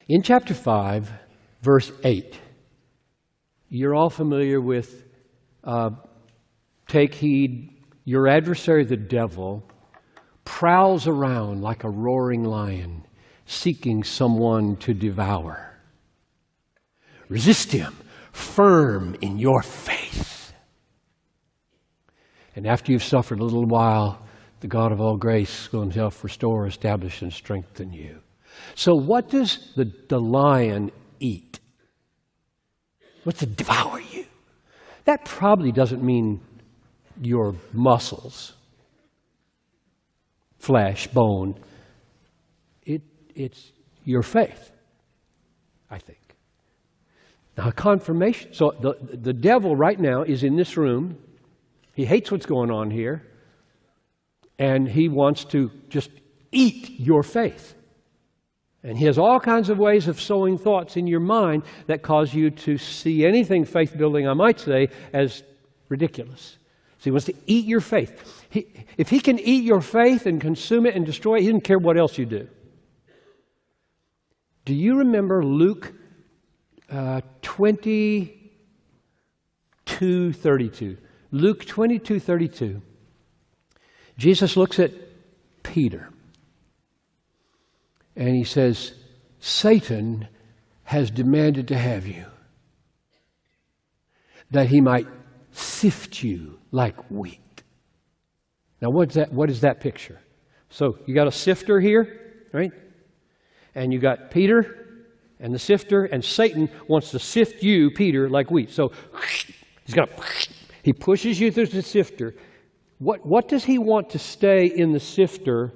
In chapter 5, verse 8, you're all familiar with, take heed, your adversary, the devil, prowls around like a roaring lion, seeking someone to devour. Resist him, firm in your faith. And after you've suffered a little while, the God of all grace will himself restore, establish, and strengthen you. So what does the lion eat? What's to devour you? That probably doesn't mean your muscles, flesh, bone. It's your faith, I think. Now, confirmation. So the devil right now is in this room. He hates what's going on here. And he wants to just eat your faith. And he has all kinds of ways of sowing thoughts in your mind that cause you to see anything faith-building, I might say, as ridiculous. So he wants to eat your faith. If he can eat your faith and consume it and destroy it, he doesn't care what else you do. Do you remember Luke 22:32? Luke 22:32. Jesus looks at Peter and he says, Satan has demanded to have you, that he might sift you like wheat. Now what is that picture? So you got a sifter here, right? And you got Peter and the sifter, and Satan wants to sift you, Peter, like wheat. So he pushes you through the sifter. What does he want to stay in the sifter,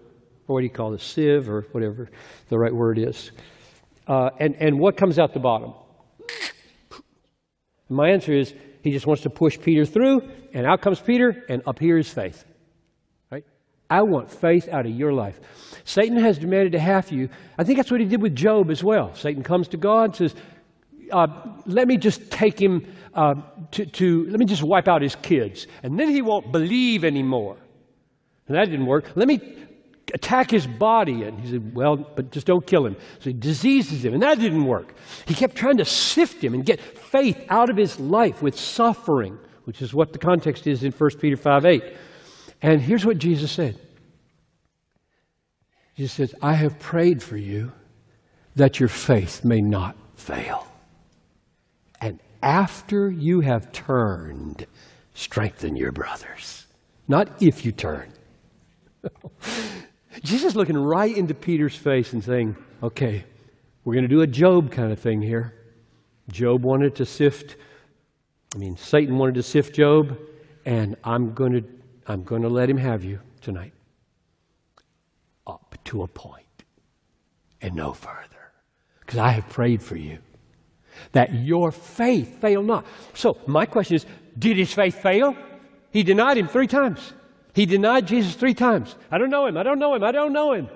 or what do you call it, sieve, or whatever the right word is? And what comes out the bottom? And my answer is, he just wants to push Peter through, and out comes Peter, and up here is faith. Right? I want faith out of your life. Satan has demanded to have you. I think that's what he did with Job as well. Satan comes to God and says, let me just take him let me just wipe out his kids, and then he won't believe anymore. And that didn't work. Let me attack his body. And he said, well, but just don't kill him. So he diseases him, and that didn't work. He kept trying to sift him and get faith out of his life with suffering, which is what the context is in 1 Peter 5:8. And here's what Jesus said. Jesus says, I have prayed for you that your faith may not fail. And after you have turned, strengthen your brothers. Not if you turn. Jesus looking right into Peter's face and saying, okay, we're going to do a Job kind of thing here. Satan wanted to sift Job, and I'm going to let him have you tonight. Up to a point and no further. Because I have prayed for you, that your faith fail not. So my question is, did his faith fail? He denied him 3 times. He denied Jesus 3 times. I don't know him. I don't know him. I don't know him.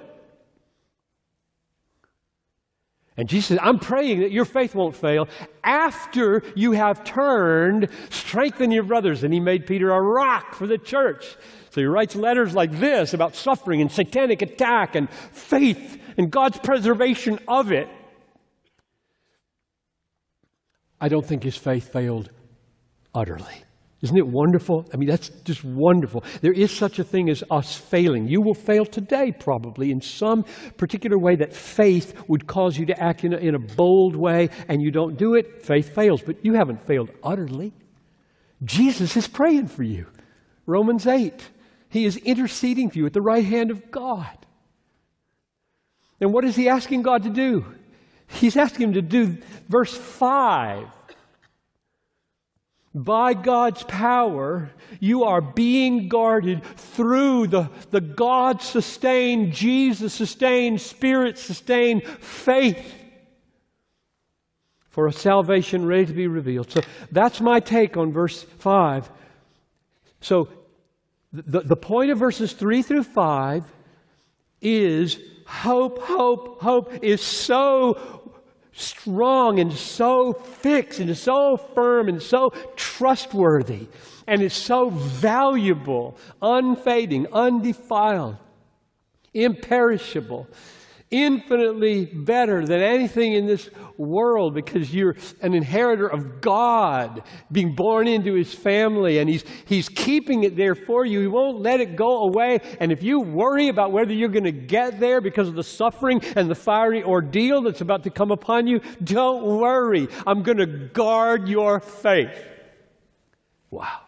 And Jesus said, I'm praying that your faith won't fail. After you have turned, strengthen your brothers. And he made Peter a rock for the church. So he writes letters like this about suffering and satanic attack and faith and God's preservation of it. I don't think his faith failed utterly. Isn't it wonderful? I mean, that's just wonderful. There is such a thing as us failing. You will fail today, probably, in some particular way that faith would cause you to act in a bold way, and you don't do it, faith fails. But you haven't failed utterly. Jesus is praying for you. Romans 8. He is interceding for you at the right hand of God. And what is he asking God to do? He's asking him to do verse 5. By God's power, you are being guarded through the God-sustained, Jesus-sustained, Spirit-sustained faith for a salvation ready to be revealed. So that's my take on verse 5. So the point of verses 3 through 5 is hope is so strong and so fixed and so firm and so trustworthy, and it's so valuable, unfading, undefiled, imperishable, infinitely better than anything in this world because you're an inheritor of God, being born into His family, and He's keeping it there for you. He won't let it go away. And if you worry about whether you're going to get there because of the suffering and the fiery ordeal that's about to come upon you, don't worry. I'm going to guard your faith. Wow.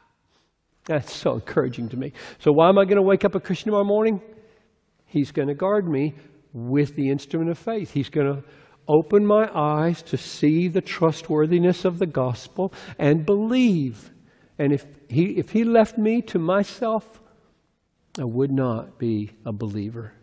That's so encouraging to me. So why am I going to wake up a Christian tomorrow morning? He's going to guard me with the instrument of faith. He's going to open my eyes to see the trustworthiness of the gospel and believe. And if he left me to myself, I would not be a believer.